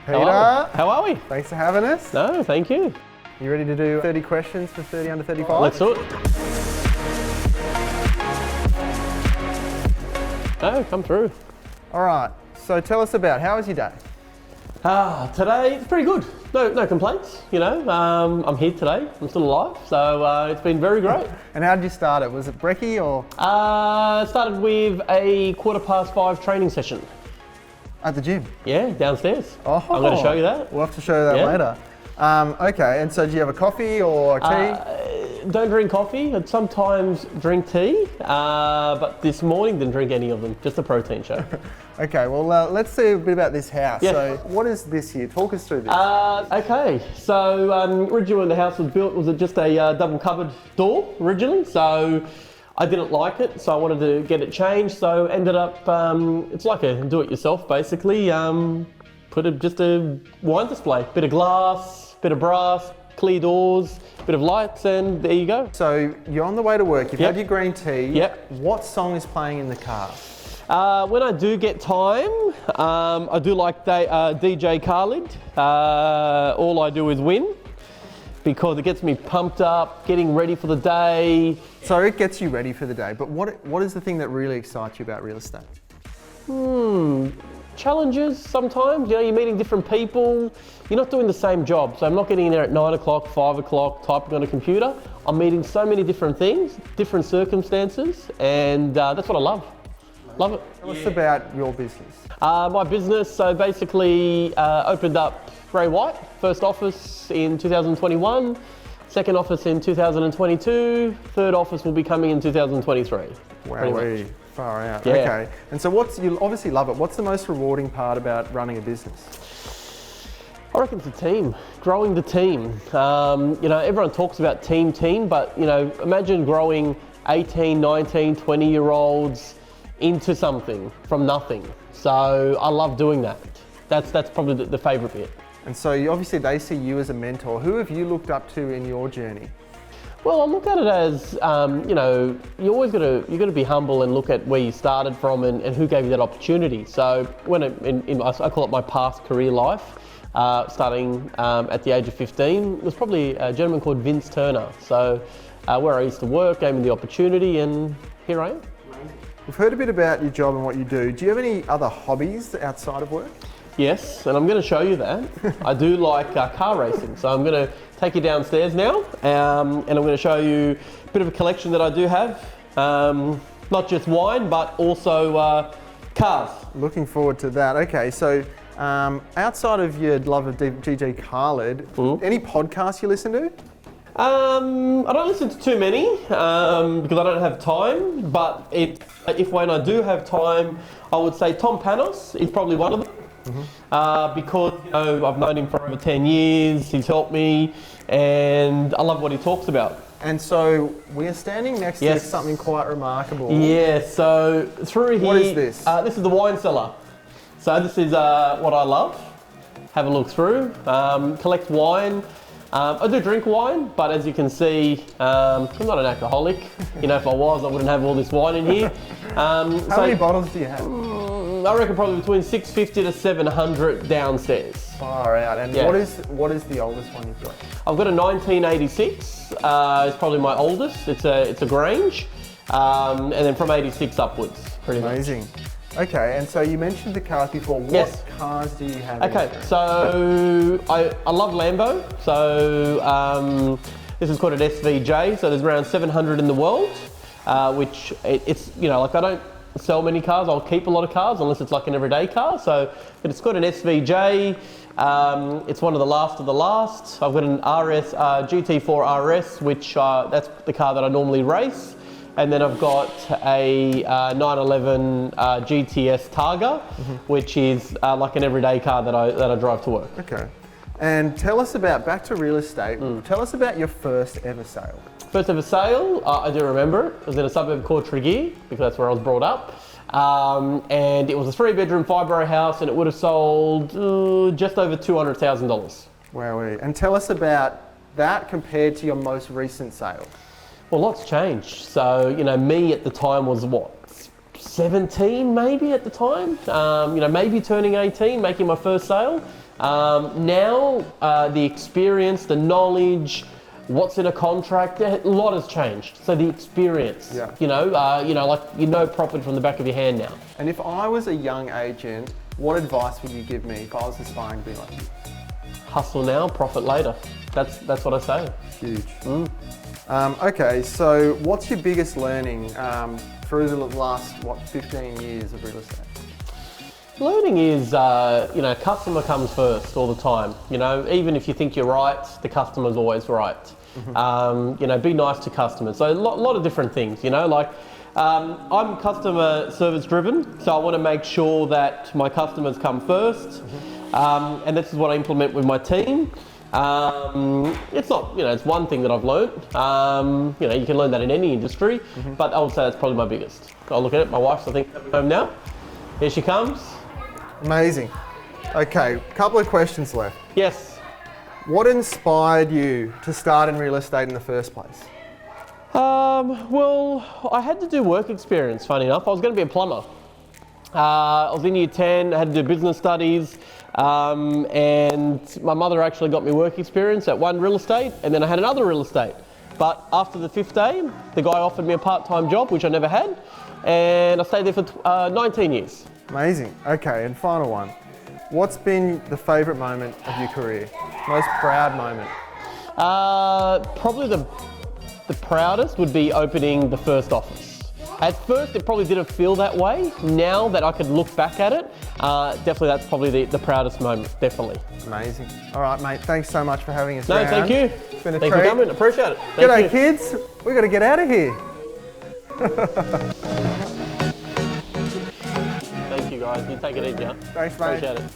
Peter. How are we? Thanks for having us. No, thank you. You ready to do 30 questions for 30 under 35? Let's do it. No, come through. All right, so tell us about, how was your day? Today it's pretty good. No complaints, you know. I'm here today, I'm still alive, so it's been very great. And how did you start it? Was it brekkie or? Started with a 5:15 training session. At the gym? Yeah, downstairs. Oh, I'm going to show you that. We'll have to show you that later. Okay, and so do you have a coffee or a tea? Don't drink coffee. I'd sometimes drink tea, but this morning didn't drink any of them, just a protein shake. Okay, well let's see a bit about this house. Yeah. So what is this here? Talk us through this. Okay, so originally when the house was built, was it just a double cupboard door originally? So I didn't like it, so I wanted to get it changed. So ended up, it's like a do-it-yourself basically. Put just a wine display, bit of glass, bit of brass, clear doors, bit of lights, and there you go. So you're on the way to work, you've had your green tea. Yep. What song is playing in the car? When I do get time, I do like DJ Khaled. All I do is win, because it gets me pumped up, getting ready for the day. So it gets you ready for the day, but what is the thing that really excites you about real estate? Challenges sometimes, you know, you're meeting different people, you're not doing the same job. So I'm not getting in there at 9 o'clock, 5 o'clock, typing on a computer. I'm meeting so many different things, different circumstances, and that's what I love. Love it. Tell us about your business. My business, so basically opened up Grey White, first office in 2021, second office in 2022, third office will be coming in 2023. Wow, far out. Yeah. Okay, and so you obviously love it. What's the most rewarding part about running a business? I reckon it's the team, growing the team. You know, everyone talks about team, but you know, imagine growing 18, 19, 20-year-olds into something from nothing. So I love doing that. That's probably the favourite bit. And so obviously they see you as a mentor. Who have you looked up to in your journey? Well, I look at it as, you know, you got to be humble and look at where you started from and who gave you that opportunity. So when I call it my past career life, starting at the age of 15, was probably a gentleman called Vince Turner. So where I used to work, gave me the opportunity, and here I am. We've heard a bit about your job and what you do. Do you have any other hobbies outside of work? Yes, and I'm going to show you that. I do like car racing, so I'm going to take you downstairs now, and I'm going to show you a bit of a collection that I do have. Not just wine, but also cars. Looking forward to that. Okay, so outside of your love of DJ Khaled, any podcasts you listen to? I don't listen to too many because I don't have time, but if when I do have time, I would say Tom Panos is probably one of them. Because you know, I've known him for over 10 years, he's helped me, and I love what he talks about. And so we're standing next to something quite remarkable. Yeah, so through here... What is this? This is the wine cellar. So this is what I love. Have a look through, collect wine. I do drink wine, but as you can see, I'm not an alcoholic. You know, if I was, I wouldn't have all this wine in here. How many bottles do you have? I reckon probably between 650 to 700 downstairs. Far out. And what is the oldest one you've got? I've got a 1986. It's probably my oldest. It's a Grange, and then from 86 upwards, pretty much. Amazing. Okay, and so you mentioned the cars before. What cars do you have? Okay, so I love Lambo. So this is called an SVJ. So there's around 700 in the world, which it's, you know, like I don't sell many cars. I'll keep a lot of cars unless it's like an everyday car. So, but it's got an SVJ. It's one of the last of the last. I've got an GT4 RS, which that's the car that I normally race. And then I've got a 911 GTS Targa, which is like an everyday car that I drive to work. Okay. And tell us about, back to real estate, tell us about your first ever sale. First ever sale, I do remember it. It was in a suburb called Tregear, because that's where I was brought up. And it was a 3-bedroom, 5-borough house, and it would have sold just over $200,000. Wowee. And tell us about that compared to your most recent sale. Well, lots changed. So, you know, me at the time was what, 17 maybe at the time, you know, maybe turning 18, making my first sale. Now the experience, the knowledge, what's in a contract, a lot has changed. So the experience, you know, like you know profit from the back of your hand now. And if I was a young agent, what advice would you give me if I was aspiring to be like you? Hustle now, profit later. That's what I say. Huge. Okay, so what's your biggest learning through the last, 15 years of real estate? Learning is, you know, customer comes first all the time. You know, even if you think you're right, the customer's always right. You know, be nice to customers. So a lot of different things, you know, like I'm customer service driven, so I want to make sure that my customers come first. And this is what I implement with my team. It's not, you know, it's one thing that I've learned. You know, you can learn that in any industry, but I would say that's probably my biggest. I'll look at it. My wife's, I think, coming home now. Here she comes. Amazing. Okay, couple of questions left. Yes. What inspired you to start in real estate in the first place? Well, I had to do work experience, funny enough. I was going to be a plumber. I was in year 10, I had to do business studies, and my mother actually got me work experience at one real estate, and then I had another real estate. But after the 5th day, the guy offered me a part-time job, which I never had, and I stayed there for 19 years. Amazing. Okay, and final one. What's been the favourite moment of your career? Most proud moment? Probably the proudest would be opening the first office. At first, it probably didn't feel that way. Now that I could look back at it, definitely that's probably the proudest moment, definitely. Amazing. All right, mate, thanks so much for having us No, around. thank you. It's been a Thanks treat. for coming, appreciate it. G'day, kids. We've got to get out of here. Thank you, guys. You take it easy, huh? Thanks, mate. Appreciate it.